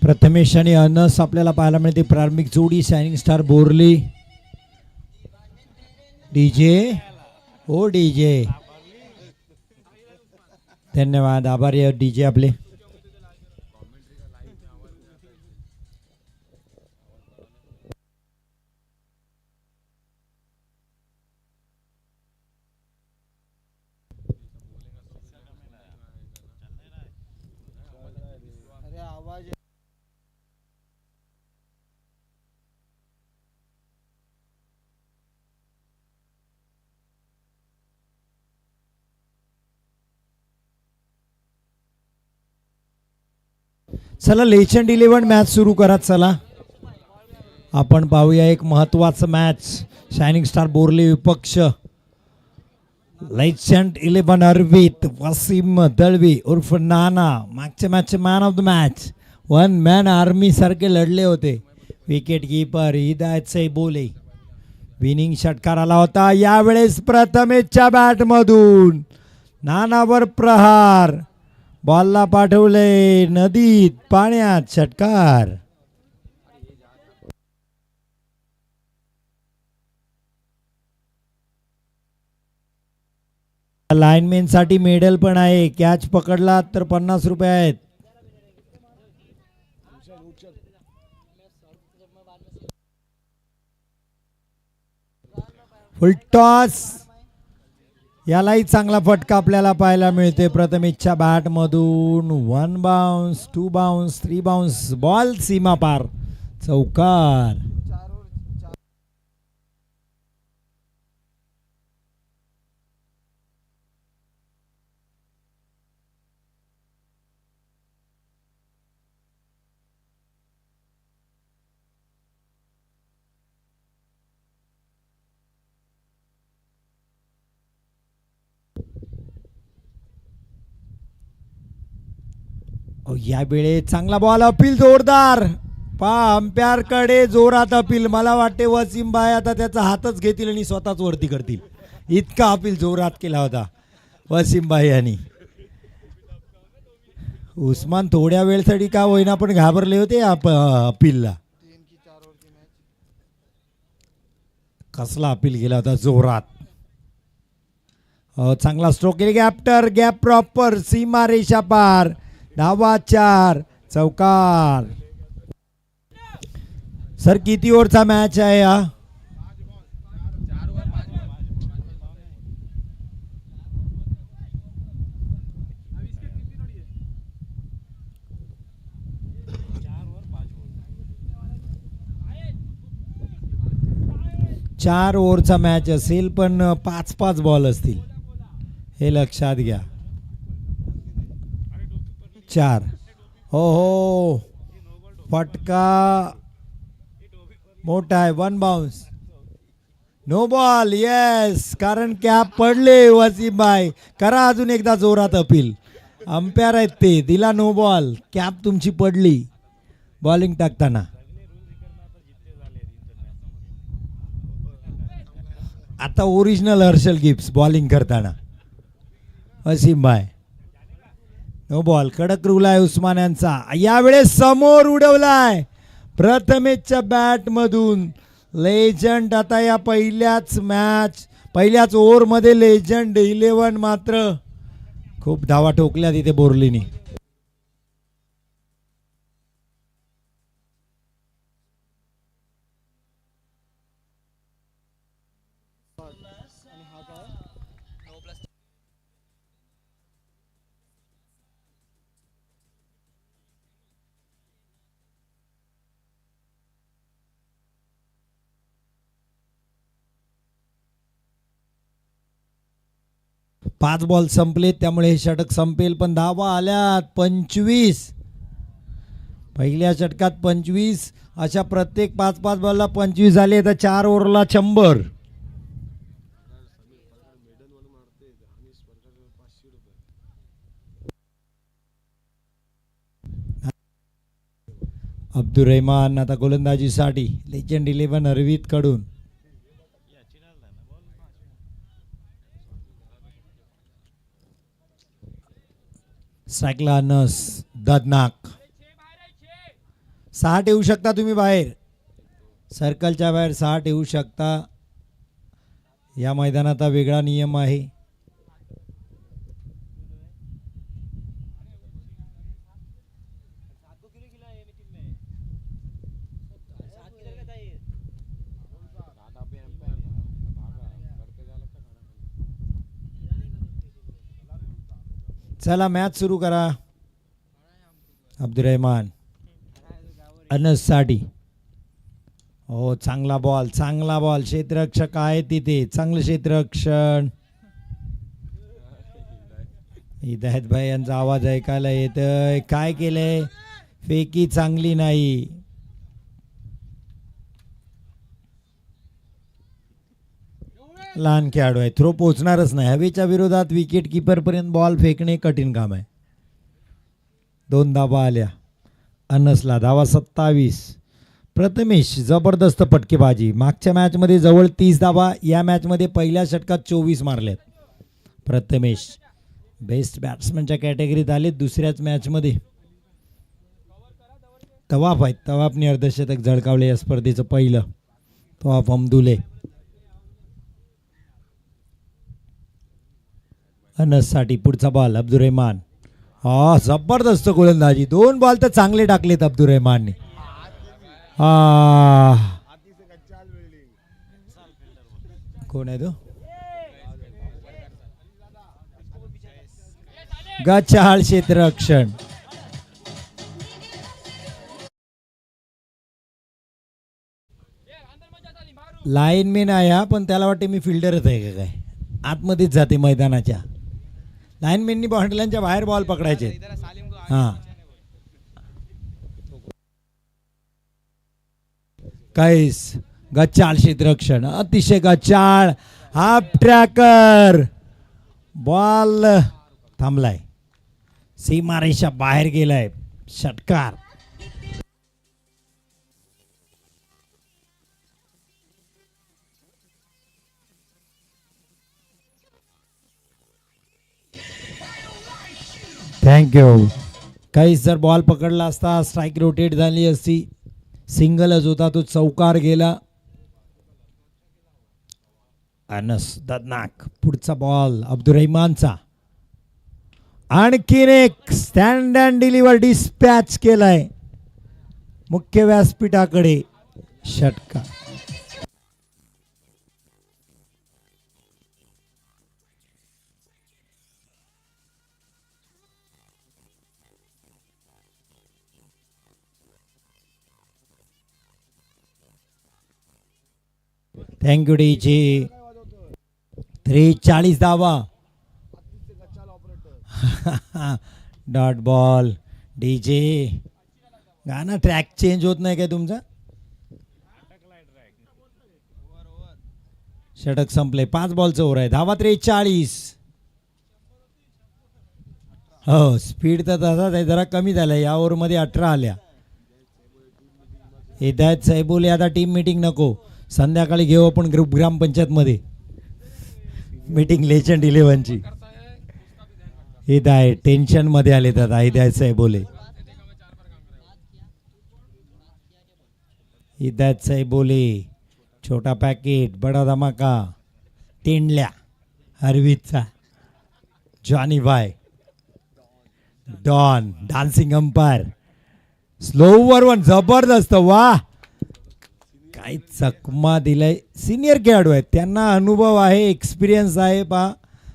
प्रथमेश आणि अनस आपल्याला पाहायला मिळते. प्रारंभिक जोडी शायनिंग स्टार बोरली. डीजे ओ डीजे, धन्यवाद, आभारी डीजे आपले. चला लेजंड 11 मॅच सुरू करा. चला आपण पाहूया एक महत्वाचं मॅच. शायनिंग स्टार बोरली विपक्ष लेजंड 11 अर्वित वसीम दळवी उर्फ नाना. मागच्या match man of the match, one man army सारखे लढले होते. Wicket keeper Hidayat Saibole. Winning षटकार आला होता. यावेळेस प्रथमेशच्या बॅटमधून नानावर प्रहार. बॉलला पाठवले नदीत पाण्यात. षटकार. लाईनमॅन साठी मेडल पण आहे. कॅच पकडला तर 50 रुपये आहेत. फुल टॉस. यालाही चांगला फटका आपल्याला पाहायला मिळते. प्रथमेशच्या बॅट मधून 1 बाउन्स, 2 बाउन्स, 3 बाउन्स. बॉल सीमा पार. चौकार. या वेळेस चांगला बॉल. अपील जोरदार. अंपायर कडे जोरात अपील. मला वाटते वसीम भाई आता त्याचा हातच घेतील आणि स्वतःच वरती करतील. इतका अपील जोरात केला होता वसीम भाई यांनी. उस्मान थोड्या वेळसाठी का होईना पण घाबरले होते अपीलला. कसला अपील केला होता जोरात. चांगला स्ट्रोक केले. गॅप्टर गॅप प्रॉपर. सीमा रेषा पार. धावा 4. चौकार. सर किती ओव्हरचा मॅच आहे हा? चार ओव्हरचा मॅच असेल पण 5-5 बॉल असतील, हे लक्षात घ्या. 4. हो फटका मोठा आहे. 1 बाउन्स. No ball. येस, कारण कॅप पडले. वसीम भाई करा अजून एकदा जोरात अपील. अंपायर आहेत ते. दिला नो बॉल. कॅप तुमची पडली बॉलिंग टाकताना. आता ओरिजिनल हर्षल गिब्स बॉलिंग करताना. वसीम भाई नो बॉल. कडक रूल आहे उस्मान्यांचा. यावेळेस समोर उडवलाय प्रथमेशच्या बॅट मधून. लेजंड आता या पहिल्याच ओव्हर मध्ये लेजंड 11 मात्र खूप धावा ठोकल्या तिथे बोरलीनी. पाच बॉल संपले त्यामुळे हे षटक संपेल. पण धावा आल्यात 25. पहिल्या षटकात 25. अशा प्रत्येक 5-5 बॉलला 25 झाले. तर 4 ओव्हरला 100. अब्दुल रहमान आता गोलंदाजीसाठी. लेजंड 11 अर्वित कडून. स्ट्राइकला अनस. ददनाक. 6 ठेवू शकता तुम्ही बाहेर, सर्कलच्या बाहेर 6 ठेवू शकता. या मैदानाचा वेगळा नियम आहे. चला मॅच सुरू करा. अब्दुररहमान अनससाठी. हो चांगला बॉल, चांगला बॉल. क्षेत्ररक्षक आहे तिथे, चांगलं क्षेत्ररक्षण. हिदायत भाई यांचा आवाज ऐकायला येतोय. काय केलंय? फेकी चांगली नाही. लहान खेळाडू आहे, थ्रो पोचणारच नाही. हवेच्या विरोधात विकेट किपर पर्यंत बॉल फेकणे कठीण काम आहे. 2 धावा आल्या अनसला. धावा 27. प्रथमेश जबरदस्त फटकेबाजी. मागच्या मॅचमध्ये जवळ 30 धावा, या मॅचमध्ये पहिल्या षटकात 24 मारल्यात. प्रथमेश बेस्ट बॅट्समनच्या कॅटेगरीत आले दुसऱ्याच मॅचमध्ये. तवाफ आहेत, तवाफने अर्धशतक झळकावले या स्पर्धेचं पहिलं. तवाफ अमदुले. अनससाठी पुढचा बॉल अब्दुररहमान. हा जबरदस्त गोलंदाजी. 2 बॉल तर चांगले टाकलेत अब्दुररहमानने. कोण आहे तो? गचाळ क्षेत्ररक्षण. लाईनमॅन आहे हा, पण त्याला वाटते मी फिल्डरच आहे का काय. आतमध्येच जाते मैदानाच्या. लाईनमॅननी बॉन्डलांच्या बाहेर बॉल पकडायचे. हां काहीच. गचाळ क्षेत्ररक्षण, अतिशय गचाळ. Half tracker. बॉल थांबलाय, सीमारेषा बाहेर गेलाय. षटकार. थँक्यू. काहीच जर बॉल पकडला असता स्ट्राईक रोटेट झाली असती. सिंगलच होता तो, चौकार गेला. अनस ददनाक. पुढचा बॉल अब्दुररहमानचा. आणखीन एक स्टँड अँड डिलिव्हर डिस्पॅच केलाय मुख्य व्यासपीठाकडे. षटकार. थँक्यू डीजी. 43 धावा. Dot ball. डीजे गाणं ट्रॅक चेंज होत नाही काय तुमचा? षटक संपले. 5 बॉलचं ओव्हर आहे. धावा 43. हो स्पीड तर तसाच आहे, जरा कमी झाला. या ओव्हरमध्ये 18 आल्या. हिदायत सैबुले आता टीम मीटिंग नको, संध्याकाळी घेऊ आपण ग्रामपंचायतमध्ये मीटिंग लेजंड 11ची. हिदायत टेन्शनमध्ये आले दादा. हिदायत सैबुले. हिदायत सैबुले. छोटा पॅकेट बडा धमाका. तेंडल्या हरवीतचा. Johnny bye. Don dancing umpire. Slow over 1. जबरदस्त. वा काय चकमा दिलाय. सिनियर खेळाडू आहेत, त्यांना अनुभव आहे, एक्सपिरियन्स आहे. पा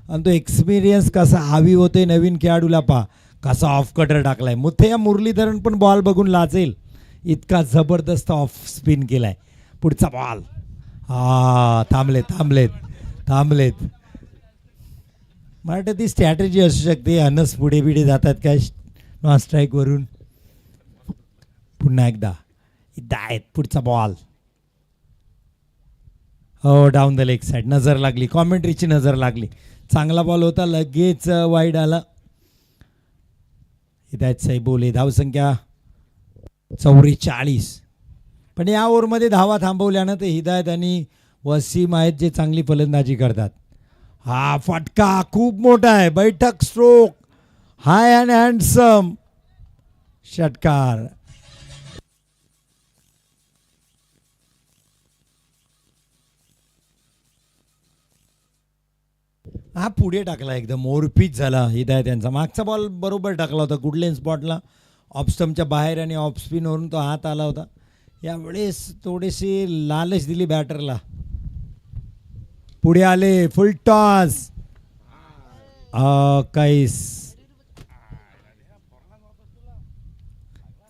आणि तो एक्सपिरियन्स कसा हवी होते नवीन खेळाडूला. पा कसा ऑफ कटर टाकलाय. मुथैया मुरलीधरन पण बॉल बघून लाचेल इतका जबरदस्त ऑफ स्पिन केलाय. पुढचा बॉल. हा थांबलेत थांबलेत थांबलेत. मला वाटतं ती स्ट्रॅटेजी असू शकते. अनस पुढे बिढे जातात काय नॉन स्ट्राईक वरून. पुन्हा एकदा हिदायत. पुढचा बॉल. हो डाऊन द लेग साईड. नजर लागली, कॉमेंट्रीची नजर लागली. चांगला बॉल होता, लगेच वाईड आला. हिदायत सैबुले. धावसंख्या 44. पण या ओव्हरमध्ये धावा थांबवल्यानं ते हिदायत आणि वसीम आहेत जे चांगली फलंदाजी करतात. हा फटका खूप मोठा आहे. बैठक स्ट्रोक. High and handsome. षटकार. हा पुढे टाकला एकदम ओरपीच झाला हिदायत यांचा. मागचा बॉल बरोबर टाकला होता गुडलेन स्पॉटला ऑफस्टमच्या बाहेर आणि ऑफ स्पिनवरून तो हात आला होता. यावेळेस थोडीशी लालच दिली बॅटरला. पुढे आले फुल टॉस काहीस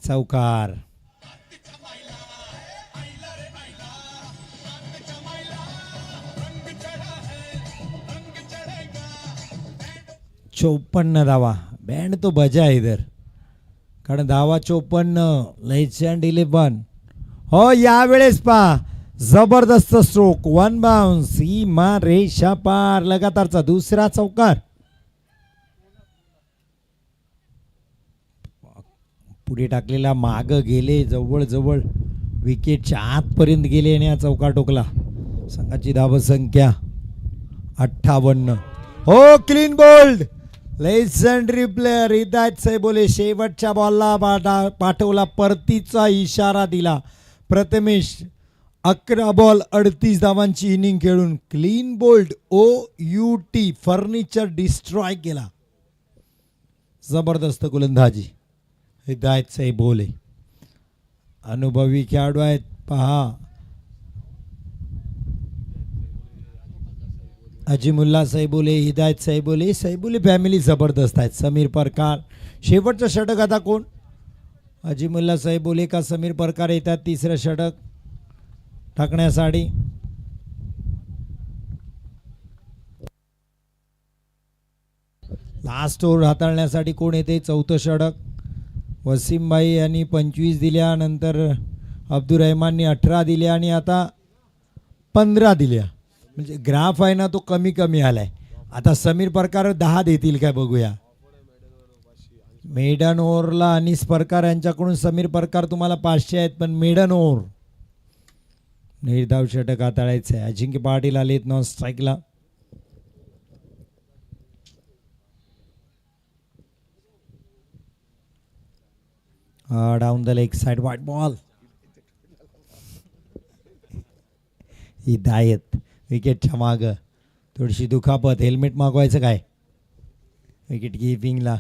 चौकार. चौपन्न धावा. बँड तो बजा आहे इधर कारण धावा 54. लेजंड 11. हो यावेळेस पा जबरदस्त स्ट्रोक. 1 बाउन्स. सीमा रेषा पार. लगातारचा दुसरा चौकार. पुढे टाकलेला माग गेले जवळ विकेटच्या आतपर्यंत गेले आणि हा चौकार टोकला. संघाची धावसंख्या 58. हो क्लीन बोल्ड. लेजंडरी प्लेयर हिदायत सैबोले शेवटच्या बॉलला पाठवला. परतीचा इशारा दिला. प्रथमेश 11 बॉल 38 धावांची इनिंग खेळून clean bowled OUT furniture destroy केला. जबरदस्त गोलंदाजी हिदायत सैबोले. अनुभवी खेळाडू आहेत पहा. अजिमुल्ला सैबोले हिदायत सैबोले फॅमिली जबरदस्त आहेत. समीर परकार शेवटचं षटक आता कोण? अजिमुल्ला सैबोले का समीर परकार येतात तिसरं षटक टाकण्यासाठी. लास्ट ओव्हर हाताळण्यासाठी कोण येते? चौथं षटक वसीमभाई यांनी 25 दिल्यानंतर अब्दुल रहमाननी 18 दिल्या आणि आता 15 दिल्या. म्हणजे ग्राफ आहे ना तो कमी आलाय. आता समीर परकार 10 देतील काय बघूया. मेडन ओव्हरला अनिस परकार यांच्याकडून समीर परकार तुम्हाला 500 आहेत पण मेडन ओव्हर निर्धाव षटक हाताळायचं आहे. अजिंक्य पाटील आलेत नॉन स्ट्राईकला. Down the leg side wide ball. Hidayat विकेटच्या माग थोडीशी दुखापत. हेल्मेट मागवायचं काय विकेट किपिंगला.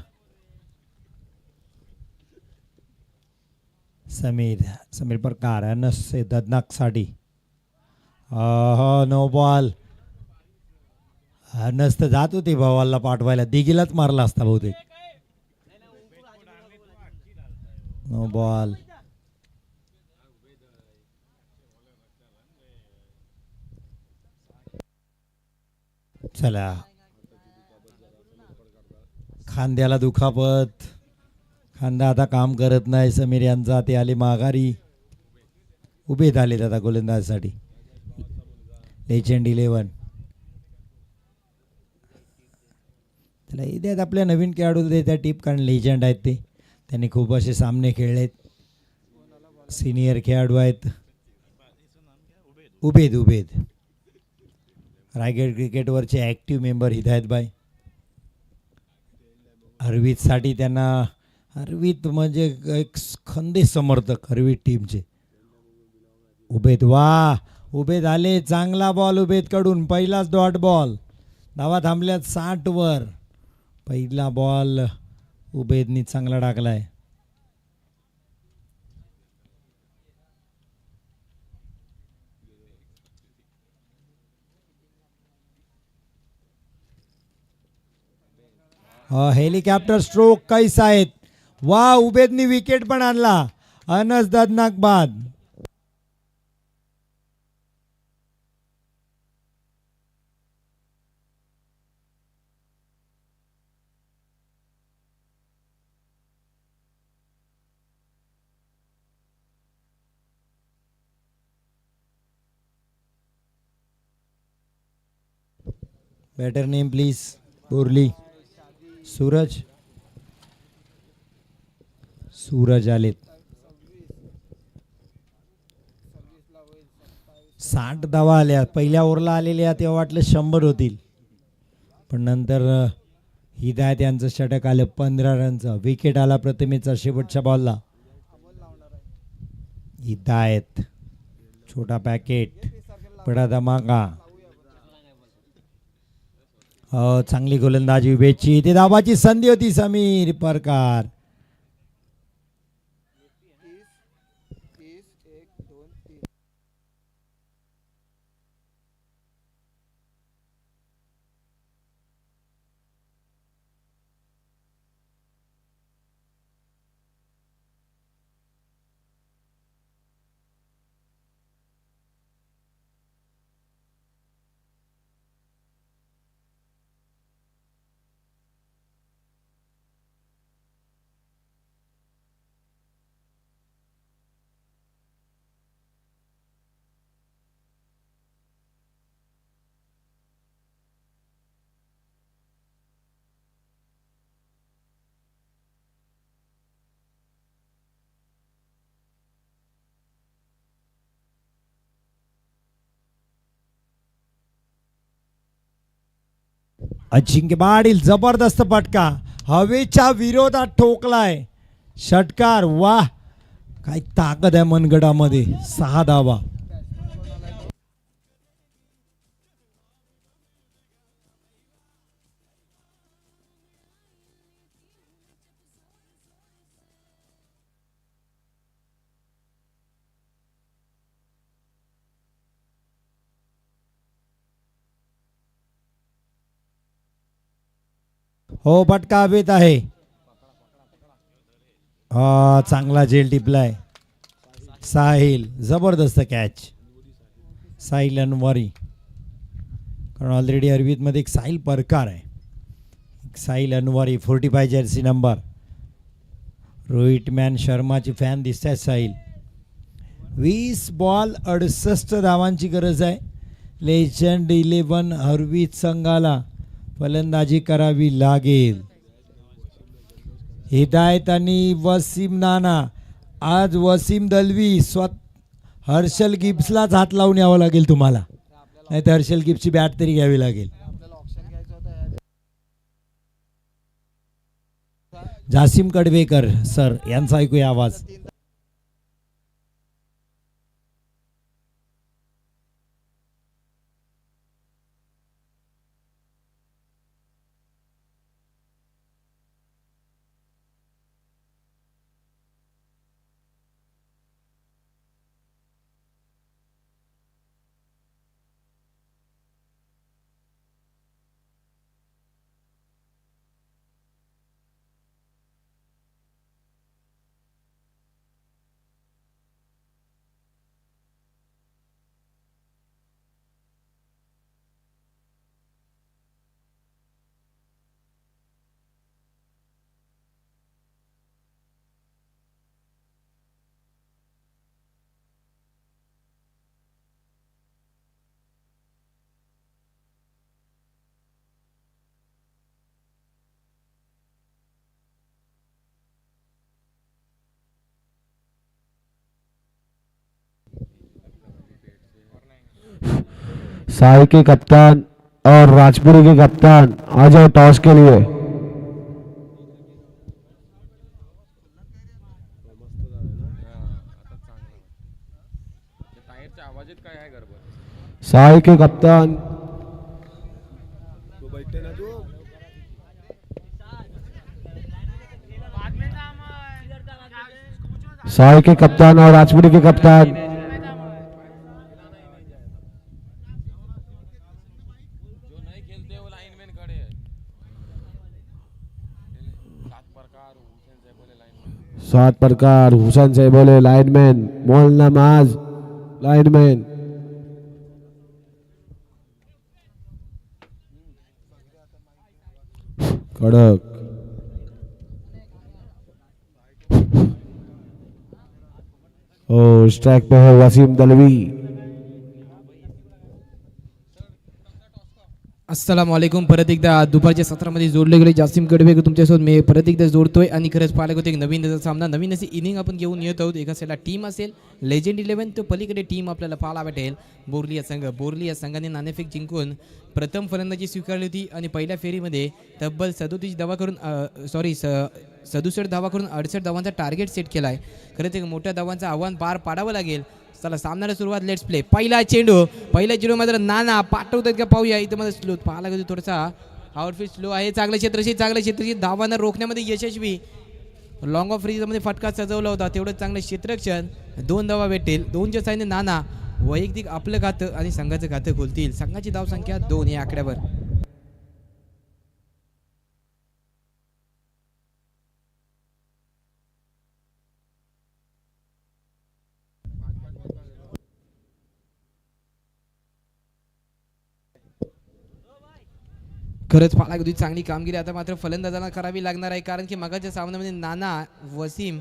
समीर परकार नसते ददनाकसाठी. No ball. नसतं जात होते भावाला पाठवायला. दिघीलाच मारला असता बहुतेक. No ball. चला खांद्याला दुखापत. खांदा आता काम करत नाही समीर यांचा. ते आले माघारी. उभे झालेत आता गोलंदाजीसाठी. लेजंड 11. त्याला इथे आपल्या नवीन खेळाडू त्या टीप कारण लेजंड आहेत ते. त्यांनी खूप असे सामने खेळलेत. सिनियर खेळाडू आहेत. उबेद रायगड क्रिकेटवरचे ॲक्टिव्ह मेंबर हिदायतभाई. हरवीतसाठी त्यांना हरवीत म्हणजे एक खंदे समर्थक हरवीत टीमचे. उबेद आले. चांगला बॉल उबेदकडून. पहिलाच डॉट बॉल. धावा थांबल्यात 60 वर. पहिला बॉल उबेदनी चांगला टाकलाय. हेलिकॉप्टर स्ट्रोक कैस आहेत. वा उबेदनी विकेट पण आणला. अनस ददनाक बाद. Batter name please. Borli. Suraj आलेत. 60 धावा आल्या. पहिल्या ओव्हरला आलेल्या तेव्हा वाटलं 100 होतील पण नंतर हिदायत यांचं षटक आलं 15 रनचं. विकेट आला प्रथमेचा शेवटच्या बॉलला. हिदायत छोटा पॅकेट बडा धमाका. चांगली गोलंदाजी उभेची ते धावाची संधी होती समीर परकार. अजिंक्य पाटील जबरदस्त फटका हवेच्या विरोधात ठोकलाय षटकार. वाह काय ताकद आहे मनगटामध्ये. 6 धावा. हो फटका हवेत आहे. चांगला झेल टिपलाय साहिल. जबरदस्त कॅच साहिल अनवरी. कारण ऑलरेडी अरविंदमध्ये एक साहिल परकार आहे. Sahil Anwari 45 jersey number. Rohit man शर्माची फॅन दिसत आहे साहिल. 20 बॉल 68 धावांची गरज आहे. लेजंड 11 अरविंद संघाला फलंदाजी करावी लागेल. हिदायत आणि वसीम नाना. आज वसीम दलवी हर्षल गिब्सलाच हात लावून यावं लागेल तुम्हाला, नाही तर हर्षल गिब्सची बॅट तरी घ्यावी लागेल. जासिम कडवेकर सर यांचा ऐकूया आवाज. साई के कप्तान और राजपुरी के कप्तान आ जाओ टॉस के लिए. साई के कप्तान साई के कप्तान और राजपुरी के कप्तान सात प्रकार हुसैन से बोले लाइनमैन. मोल नमाज लाइनमैन. कड़क और स्ट्राइक पे है वसीम दलवी. अस्सलाम वालेकुम. परत एकदा दुपारच्या सत्रामध्ये जोडले गेले जासिम कडवेकर तुमच्यासोबत मी परत एकदा जोडतोय. आणि खरंच पाहायला होते एक नवीन सामना, नवीन अशी इनिंग आपण घेऊन येत आहोत. एका साईडला टीम असेल लेजंड 11, तो पलीकडे टीम आपल्याला पाहायला भेटेल बोरली या संघ. बोरली या संघाने नाणेफेक जिंकून प्रथम फलंदाजी स्वीकारली होती आणि पहिल्या फेरीमध्ये तब्बल 37 धावा करून 67 धावा करून 68 धावांचा टार्गेट सेट केला आहे. खरंच एक मोठ्या धावांचं आव्हान पार पाडावं लागेल. चला सामन्याला सुरुवात. Let's play. पहिला चेंडू. पहिल्या चेंडू मात्र नाना पाठवतात का पाहूया. इथं मध्ये स्लो पाहायला गेलो थोडासा आउटफिट स्लो आहे. चांगलं क्षेत्रशी धावांना रोखण्यामध्ये यशस्वी. लॉंग ऑफ मध्ये फटका सजवला होता. तेवढं चांगलं क्षेत्ररक्षण. 2 धावा भेटेल. 2च्या साईने नाना वैयक्तिक आपलं खातं आणि संघाचं खातं खोलतील. संघाची धावसंख्या 2 या आकड्यावर. खरंच पालागुदी चांगली कामगिरी आता मात्र फलंदाजांना करावी लागणार आहे, कारण की मगाच्या सामन्यामध्ये नाना वसीम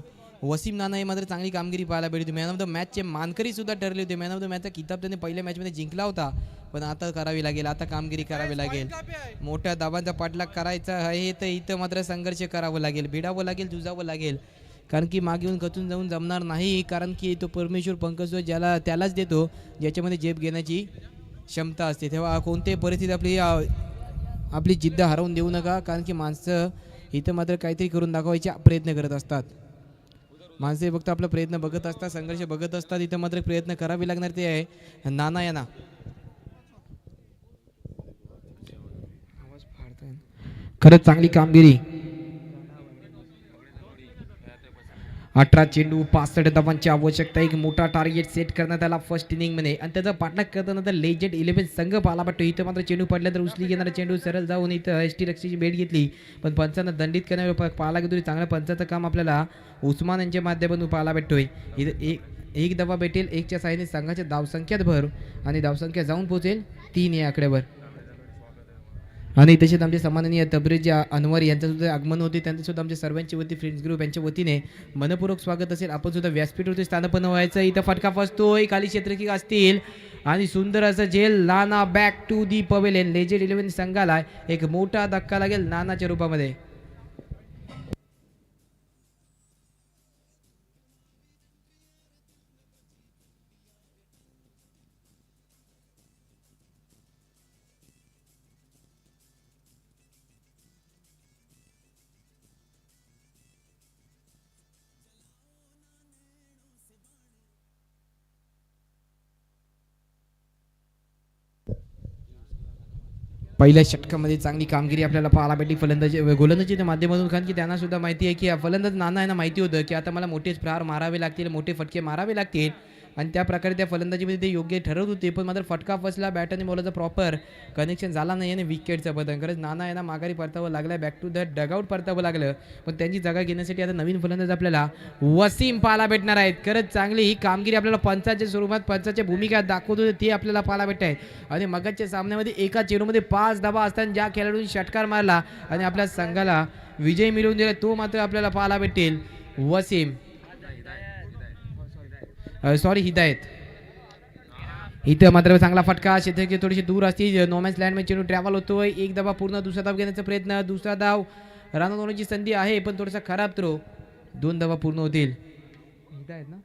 नाना हे मात्र चांगली कामगिरी पाहायला भेटली. मॅन ऑफ द मॅचचे मानकरी सुद्धा ठरले होते. मॅन ऑफ द मॅचचा किताब त्याने पहिल्या मॅचमध्ये जिंकला होता, पण आता करावी लागेल, आता कामगिरी करावी लागेल. मोठ्या दाबांचा पाठलाग करायचा आहे तर इथं मात्र संघर्ष करावं लागेल, भिडावं लागेल, झुजावं लागेल, कारण की मागे येऊन खचून जाऊन जमणार नाही. कारण की तो परमेश्वर पंकज त्यालाच देतो ज्याच्यामध्ये झेप घेण्याची क्षमता असते. तेव्हा कोणत्याही परिस्थितीत आपली जिद्द हरवून देऊ नका, कारण की माणसं इथं मात्र काहीतरी करून दाखवायचे प्रयत्न करत असतात. माणसे फक्त आपला प्रयत्न बघत असतात, संघर्ष बघत असतात. इथं मात्र प्रयत्न करावे लागणार ते आहे नाना यांना. खरंच चांगली कामगिरी. 18 चेंडू 65 धावांची आवश्यकता. एक मोठा टार्गेट सेट करण्यात आला फर्स्ट इनिंगमध्ये आणि त्याचा पाठलाग करताना तर लेजेंड 11 संघ पाहायला पडतो. इथं मात्र चेंडू पडल्यानंतर उचली घेणारा चेंडू सरळ जाऊन इथं एसटी रक्षीची भेट घेतली, पण पंचांना दंडित करण्यावर पाहायला गेलो. चांगल्या पंचाचं काम आपल्याला उस्मान यांच्या माध्यमातून पाहायला भेटतोय. इथं एक धावा भेटेल. 1च्या साहाय्याने संघाच्या धावसंख्यात भर आणि धावसंख्या जाऊन पोहोचेल 3 या आकड्यावर. आणि तसेच आमचे सन्माननीय तबरेज अनवर यांचं सुद्धा आगमन होते, त्यांचं सुद्धा आमच्या सर्वांच्या वती फ्रेंड्स ग्रुप यांच्या वतीने मनपूर्वक स्वागत असेल. आपण सुद्धा व्यासपीठवरती स्थानापन्न व्हायचं. इथं फटका फसतोय, खाली क्षेत्रकिक असतील आणि सुंदर असं झेल. Nana back to the pavilion. Legend 11 संघाला एक मोठा धक्का लागेल नानाच्या रूपामध्ये. पहिल्या षटकामध्ये चांगली कामगिरी आपल्याला पाहायला भेटली गोलंदाजीच्या माध्यमातून, कारण की त्यांना सुद्धा माहिती आहे की फलंदाज नाना यांना माहिती होतं की आता मला मोठेच प्रहार मारावे लागतील, मोठे फटके मारावे लागतील आणि त्या प्रकारे त्या फलंदाजीमध्ये ते योग्य ठरवत होते. पण मात्र फटका फसला, बॅट आणि बॉलचा प्रॉपर कनेक्शन झाला नाही आणि विकेटचं बदल. खरंच नाना यांना माघारी परतावं लागलं, बॅक टू द डगआउट परतावं लागलं. पण त्यांची जागा घेण्यासाठी आता नवीन फलंदाज आपल्याला वसीम पाहायला भेटणार आहेत. खरंच चांगली ही कामगिरी आपल्याला पंचाच्या स्वरूपात पंचाच्या भूमिका दाखवत होते ती आपल्याला पाहायला भेटत आहे. आणि मगाच्या सामन्यामध्ये एका चेंडूमध्ये 5 धावा असताना ज्या खेळाडूंनी षटकार मारला आणि आपल्या संघाला विजय मिळवून दिला तो मात्र आपल्याला पाहायला भेटेल वसीम हिदायत. इथं मात्र चांगला फटका, क्षेत्रकी थोडीशी दूर असते, नोमॅन्स लँड चेंडू ट्रॅव्हल होतोय. एक धावा पूर्ण, दुसरा धाव घेण्याचा प्रयत्न, दुसरा धाव रानआउट होण्याची संधी आहे पण थोडासा खराब थ्रो. 2 धावा पूर्ण होतील. हिदायत ना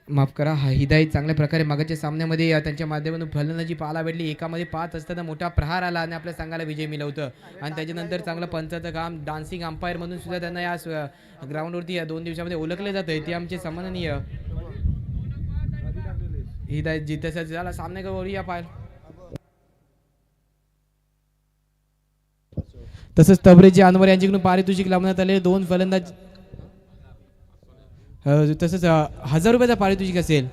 माफ करा, हिदायत चांगल्या प्रकारे मागच्या सामन्यामध्ये त्यांच्या माध्यमातून फलंदाजी पाहायला भेटली. एकामध्ये 5 असताना मोठा प्रहार आला आणि आपल्या संघाला विजय मिळवतं. आणि त्याच्यानंतर चांगलं पंचाचं काम, डान्सिंग अंपायर म्हणून सुद्धा त्यांना या ग्राउंडवरती या 2 दिवसामध्ये ओळखले जातं. ते आमचे सन्माननीय हिदायत जी. तसंच झाला सामन्यावरूया पाय. तसंच तबरेज अनवर यांच्याकडून पारितोषिक लावण्यात आले. 2 फलंदाज तसंच 1000 रुपयाचा पारितोषिक असेल.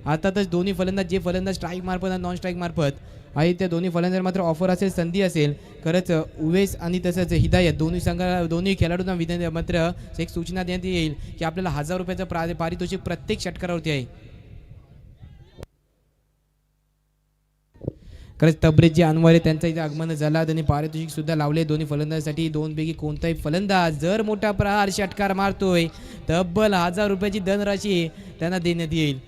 अर्थातच दोन्ही फलंदाज, जे फलंदाज स्ट्राईक मार्फत आणि नॉन स्ट्राईक मार्फत आहे त्या दोन्ही फलंदाज मात्र ऑफर असेल, संधी असेल. खरंच उवेस आणि तसंच हिदायत दोन्ही खेळाडूंना मात्र एक सूचना देण्यात येईल की आपल्याला 1000 रुपयाचं पारितोषिक प्रत्येक षटकारावरती आहे. खरंच तबरेज जे अनवर आहे त्यांचा इथे आगमन झाला, त्यांनी पारितोषिक सुद्धा लावले दोन्ही फलंदाजासाठी. 2 पैकी कोणताही फलंदाज जर मोठा प्रहार षटकार मारतोय तब्बल 1000 रुपयाची धनराशी त्यांना देण्यात येईल.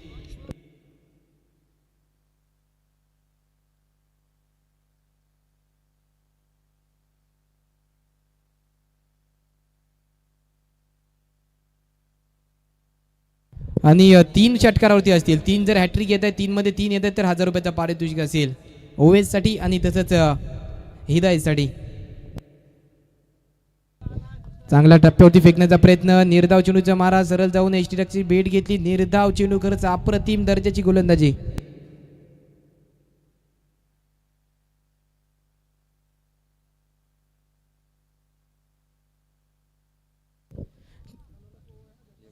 आणि 3 षटकारावरती असतील. 3 जर हॅट्रिक येत आहे, 3 मध्ये 3 येत आहेत तर 1000 रुपयाचा पारितोषिक असेल ओवेससाठी आणि तसंच हिदायतसाठी. चांगला टप्प्यावरती फेकण्याचा प्रयत्न, निर्धाव चेंडूचा मारा, सरळ जाऊन एष्टीरक्षी भेट घेतली. निर्धाव चेंडू, खरंच अप्रतिम दर्जाची गोलंदाजी.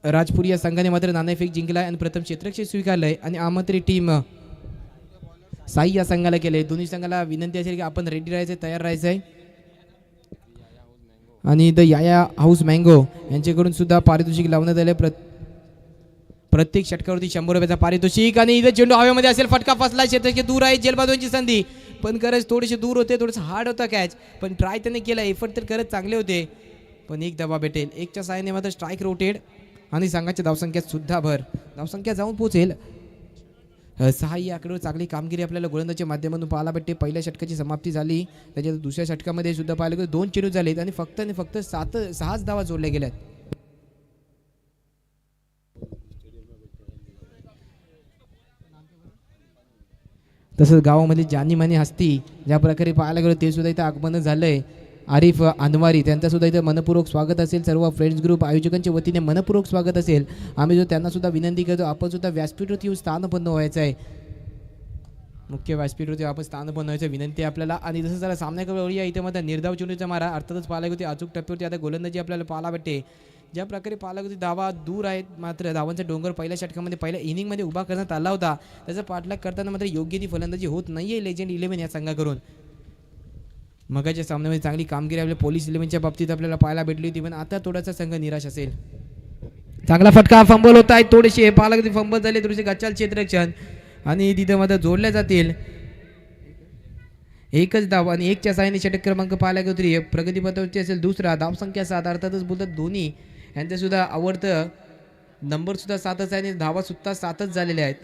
राजपुरी या संघाने मात्र नाणेफेक जिंकलाय आणि प्रथम क्षेत्ररक्षक स्वीकारलंय आणि आमंत्रित टीम साई या संघाला केले. दोन्ही संघाला विनंती असेल की आपण रेडी राहायचं, तयार राहायचंय. आणि द याया हाऊस मँगो यांच्याकडून सुद्धा पारितोषिक लावण्यात आले. प्रत्येक षटकावरती 100 रुपयाचा पारितोषिक. आणि इथं चेंडू हवेमध्ये असेल, फटका फसला, क्षेत्ररक्षक दूर आहे, जेलबाजूंची संधी, पण खरंच थोडेसे दूर होते, थोडंसं हार्ड होता कॅच, पण ट्राय त्याने केला, एफर्ट तर खरंच चांगले होते, पण एक दबा भेटेल. एकच्या साहाय्याने मात्र स्ट्राईक रोटेड आणि संघाच्या धावसंख्यात सुद्धा भर. धावसंख्या जाऊन पोहोचेल 6 या आकड्यावर. चांगली कामगिरी आपल्याला गोलंदाजीच्या माध्यमातून पाहायला भेटते. पहिल्या षटकाची समाप्ती झाली, त्याच्यात दुसऱ्या षटकामध्ये सुद्धा पाहिलं की 2 चेंडू झालेत आणि फक्त 6च धावा जोडल्या गेल्यात. तसंच गावामध्ये जानी मानी हस्ती ज्या प्रकारे पाहायला गेलो ते सुद्धा इथं आगमन झालंय. आरिफ अनवारी त्यांचा सुद्धा इथं मनपूर्वक स्वागत असेल. सर्व फ्रेंड्स ग्रुप आयोजकांच्या वतीने मनपूर्वक स्वागत असेल. आम्ही जो त्यांना सुद्धा विनंती करतो, आपण सुद्धा व्यासपीठावरती येऊन स्थानपन्न व्हायचं आहे. मुख्य व्यासपीठावरती आपण स्थानपन्न व्हायचं विनंती आहे आपल्याला. आणि जसं जरा सामन्याकडे वळूया, इथं मात्र निर्धाव चेंडूचा मारा अर्थातच पाहायला होती. अचूक टप्प्यावरती आता गोलंदाजी आपल्याला पाहायला भेटते. ज्या प्रकारे पाहायला होती धावा दूर आहेत, मात्र धावांचा डोंगर पहिल्या षटकामध्ये पहिल्या इनिंगमध्ये उभा करण्यात आला होता. त्याचा पाठलाग करताना मात्र योग्य ती फलंदाजी होत नाहीये लेजंड 11 या संघाकडून. मगाच्या सामन्यामध्ये चांगली कामगिरी आपल्या पोलीस 11च्या बाबतीत आपल्याला पाहायला भेटली होती, पण आता थोडासा संघ निराश असेल. चांगला फटका, फंबल होत आहे, थोडेसे पाहायला होती फंबल झाले, थोडेसे गच्चाल क्षेत्ररक्षण आणि तिथं मात्र जोडल्या जातील. एकच धाव आणि 1च्या साहाय्याने षटक क्रमांक पाहायला गेली प्रगतीपथावरती असेल. दुसरा धावसंख्या 7, अर्थातच बोलतात धोनी यांचं सुद्धा आवडतं नंबर सुद्धा 7च आहे आणि धावा सुद्धा 7च झालेल्या आहेत.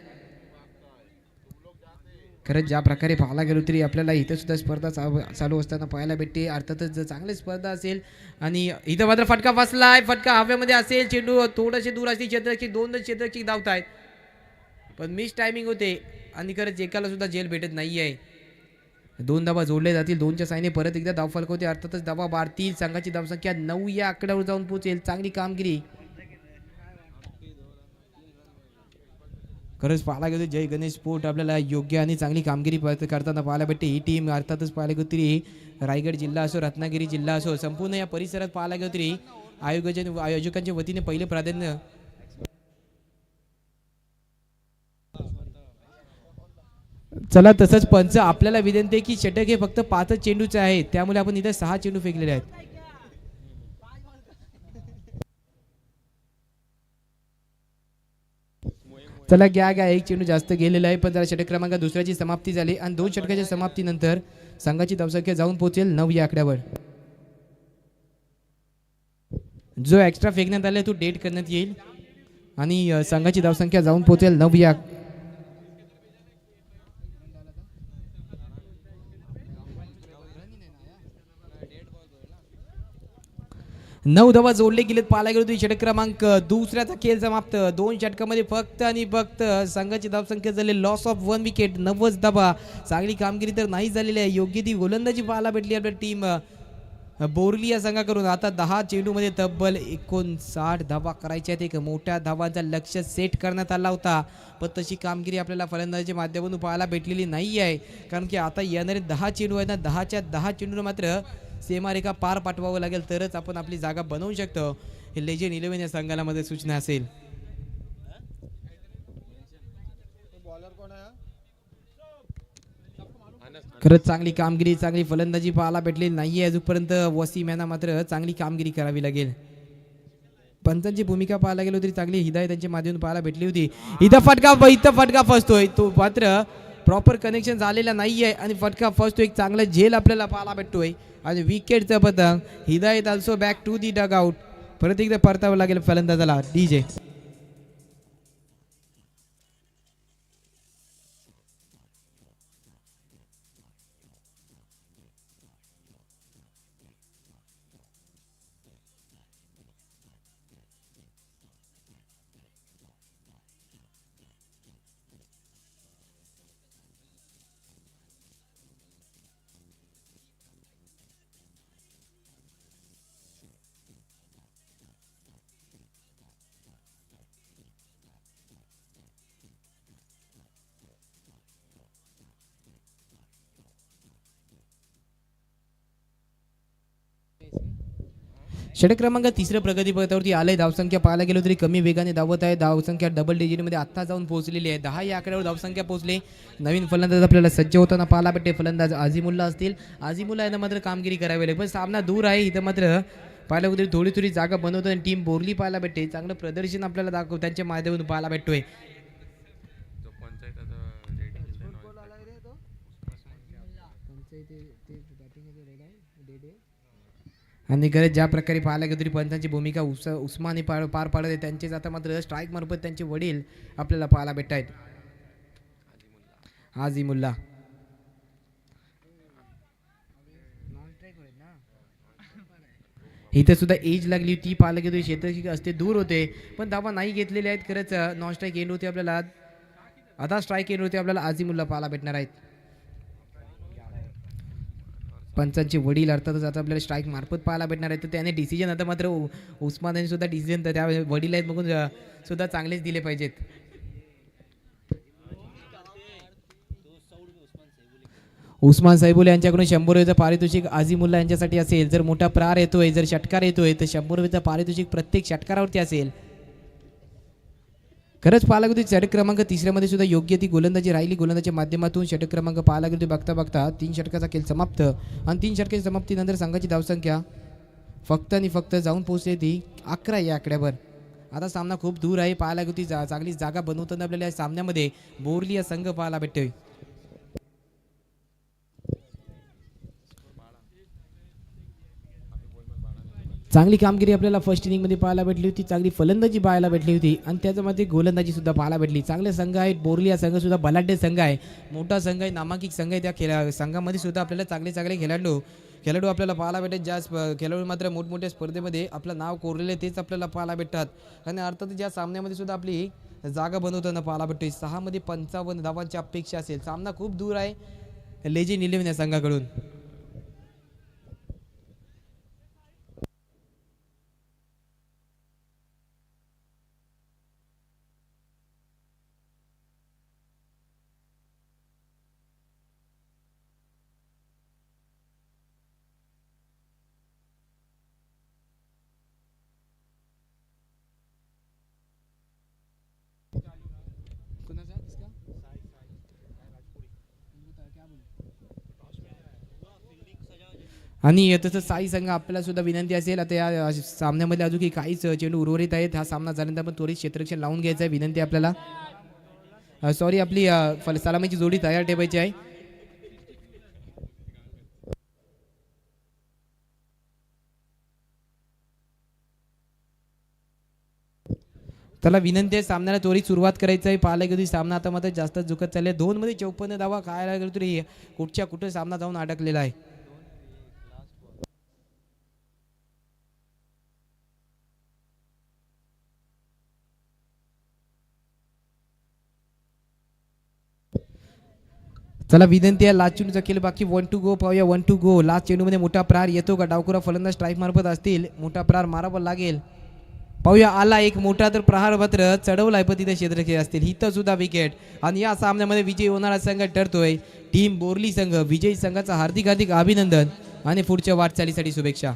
खरंच ज्या प्रकारे पाहायला गेलो तरी आपल्याला इथं सुद्धा स्पर्धा चालू असताना पाहायला भेटते. अर्थातच जर चांगली स्पर्धा असेल आणि इथं मात्र फटका फसलाय, फटका हवेमध्ये असेल, चेंडू थोडेसे दूर असतील, क्षेत्ररक्षक 2 क्षेत्ररक्षक धावत आहेत, पण मिस टायमिंग होते आणि खरंच एकाला सुद्धा जेल भेटत नाही आहे. 2 धावा जोडले जातील. 2च्या साहाय्याने परत एकदा धाव फलक होते. अर्थातच धावा वाढतील. संघाची धावसंख्या 9 या आकड्यावर जाऊन पोहोचेल. चांगली कामगिरी खरंच पाहायला गेलो. जय गणेश स्पोर्ट आपल्याला योग्य आणि चांगली कामगिरी करताना पाहायला भेटते. ही टीम अर्थातच पाहायला गेलो तरी रायगड जिल्हा असो, रत्नागिरी जिल्हा असो, संपूर्ण या परिसरात पाहायला गेलो तरी आयोजकांच्या वतीने पहिले प्राधान्य. चला तसंच पंच आपल्याला विनंती आहे की षटक हे फक्त 5 चेंडूचे आहे, त्यामुळे आपण इथे 6 चेंडू फेकलेले आहेत. चला घ्या 1 चेंडू जास्त गेलेला आहे, पण जरा षटक क्रमांक दुसऱ्याची समाप्ती झाली आणि 2 षटकाच्या समाप्तीनंतर संघाची धावसंख्या जाऊन पोहोचेल 9 या आकड्यावर. जो एक्स्ट्रा फेकण्यात आला तो डेट करण्यात येईल आणि संघाची धावसंख्या जाऊन पोहोचेल 9 या. 9 धावा जोडले गेलेत. पाहायला गेलो षटक क्रमांक दुसऱ्याचा खेळ समाप्त. 2 षटकामध्ये फक्त आणि फक्त संघाची धावसंख्या झाली लॉस ऑफ 1 विकेट, 90 धावा. चांगली कामगिरी तर नाही झालेली आहे. योग्य ती गोलंदाजी पाहायला भेटली आपल्या टीम बोरली या संघाकडून. आता 10 चेंडूमध्ये तब्बल 59 धावा करायच्या आहेत. एक मोठ्या धावांचा लक्ष सेट करण्यात आला होता, पण तशी कामगिरी आपल्याला फलंदाजीच्या माध्यमातून पाहायला भेटलेली नाही आहे. कारण की आता येणारे 10 चेंडू आहेत ना, 10च्या 10 चेंडू मात्र सीमारेखा पार पाठवावं लागेल, तरच आपण आपली जागा बनवू शकतो. हे लेजंड 11 या संघाला मध्ये सूचना असेल. खरंच चांगली कामगिरी, चांगली फलंदाजी पाहायला भेटली नाहीये अजूनपर्यंत. वसीम यांना मात्र चांगली कामगिरी करावी लागेल. पंचांची भूमिका पाहायला गेलो तरी चांगली हिदायत त्यांच्या माध्यमातून पाहायला भेटली होती. इथं फटका फसतोय, तो मात्र प्रॉपर कनेक्शन झालेला नाहीये आणि फटका फसतो. एक चांगला झेल आपल्याला पाहायला भेटतोय आणि विकेटचं पतंग. Hidayat also back to the dugout. परत एकदा परतावं लागेल फलंदाजाला. डीजे षटक क्रमांक 3 प्रगती पथावरती आले. धावसंख्या पाहायला गेलो तरी कमी वेगाने धावत आहे. धावसंख्या डबल डिजिटमध्ये आत्ता जाऊन पोहोचलेली आहे. 10 या आकड्यावर धावसंख्या पोहोचले. नवीन फलंदाज आपल्याला सज्ज होताना पाहायला भेटते. फलंदाज आझिमुल्ला असतील. आझिमुल्ला यांना मात्र कामगिरी करावी लागेल, पण सामना दूर आहे. इथं मात्र पाहायला कुठे थोडी थोडी जागा बनवताना टीम बोरली पाहायला भेटते. चांगलं प्रदर्शन आपल्याला त्यांच्या माध्यमातून पाहायला भेटतोय. आणि खरंच ज्या प्रकारे पाहायला गेलो तरी पंचांची भूमिका उस्मानी पार पाडत आहे. त्यांचेच आता मात्र स्ट्राईक मार्फत त्यांचे वडील आपल्याला पाहायला भेटत आहेत. आझिमुल्ला इथं सुद्धा एज लागली होती. पाहायला गेलो क्षेत्र असते दूर होते, पण धावा नाही घेतलेले आहेत. खरंच नॉन स्ट्राईक एंड होते आपल्याला. आता स्ट्राईक एंड होते आपल्याला आझिमुल्ला पाहायला भेटणार आहेत. पंचांचे वडील अर्थातच आता आपल्याला स्ट्राईक मार्फत पाहायला भेटणार आहे. तर त्याने डिसिजन आता मात्र उस्मान यांनी सुद्धा डिसिजन त्या वडील आहेत बघून सुद्धा चांगलेच दिले पाहिजेत. उस्मान सैबुल यांच्याकडून 100 रुपयाचं पारितोषिक आझिमुल्ला यांच्यासाठी असेल. जर मोठा प्रार येतोय, जर षटकार येतोय, तर 100 रुपयाचं पारितोषिक प्रत्येक षटकारावरती असेल. खरंच पाहायला गेलो षटक क्रमांक 3 मध्ये सुद्धा योग्य ती गोलंदाजी राहिली. गोलंदाजीच्या माध्यमातून षटक क्रमांक पाहायला गेलो बघता बघता 3 षटकाचा खेळ समाप्त. आणि 3 षटकाच्या समाप्तीनंतर संघाची धावसंख्या फक्त आणि फक्त जाऊन पोहोचली ती 11 या आकड्यावर. आता सामना खूप दूर आहे. पाहायला गेलो ती चांगली जागा बनवताना आपल्याला या सामन्यामध्ये बोरली या संघ पाहायला भेटतोय. चांगली कामगिरी आपल्याला फर्स्ट इनिंगमध्ये पाहायला भेटली होती. चांगली फलंदाजी पाहायला भेटली होती आणि त्याच्यामध्ये गोलंदाजी सुद्धा पाहायला भेटली. चांगले संघ आहेत. बोरली हा संघ सुद्धा बलाढ्य संघ आहे, मोठा संघ आहे, नामांकित संघ आहे. त्या संघामध्ये सुद्धा आपल्याला चांगले चांगले खेळाडू आपल्याला पाहायला भेटतात. ज्या खेळाडू मात्र मोठमोठ्या स्पर्धेमध्ये आपलं नाव कोरलेले तेच आपल्याला पाहायला भेटतात. आणि अर्थात ज्या सामन्यामध्ये सुद्धा आपली जागा बनवताना पाहायला भेटते. 6 मध्ये 55 धावांची अपेक्षा असेल. सामना खूप दूर आहे लेजेंड 11 या संघाकडून. आणि तसंच साई संघ आपल्याला सुद्धा विनंती असेल. आता या सामन्यामध्ये अजून काहीच चेंडू उर्वरित आहेत. हा सामना झाल्यानंतर आपण त्वरित क्षेत्ररक्षण लावून घ्यायचं आहे. विनंती आपल्याला. सॉरी, आपली सलामीची जोडी तयार ठेवायची आहे. त्याला विनंती आहे सामन्याला त्वरित सुरुवात करायचं आहे. पाहायला गेली सामना आता मात्र जास्त झुकत चालले. 2 मध्ये 54 धावा काय गेलो तरी कुठच्या कुठे सामना जाऊन अडकलेला आहे. चला विनंती आहे. लास्ट चेंडूचा खेळ बाकी. 1 to go पाहूया. 1 to go. लास्ट चेंडूमध्ये मोठा प्रहार येतो का? डावखुरा फलंदाज स्ट्राईक मार्फत असतील. मोठा प्रहार मारावा लागेल. पाहूया. आला एक मोठा तर प्रहार मात्र चढवलाय, पण तिथे क्षेत्ररक्षण असतील. इथं सुद्धा विकेट. आणि या सामन्यामध्ये विजयी होणारा संघ ठरतोय टीम बोरली संघ. विजयी संघाचा हार्दिक हार्दिक अभिनंदन आणि पुढच्या वाटचालीसाठी शुभेच्छा.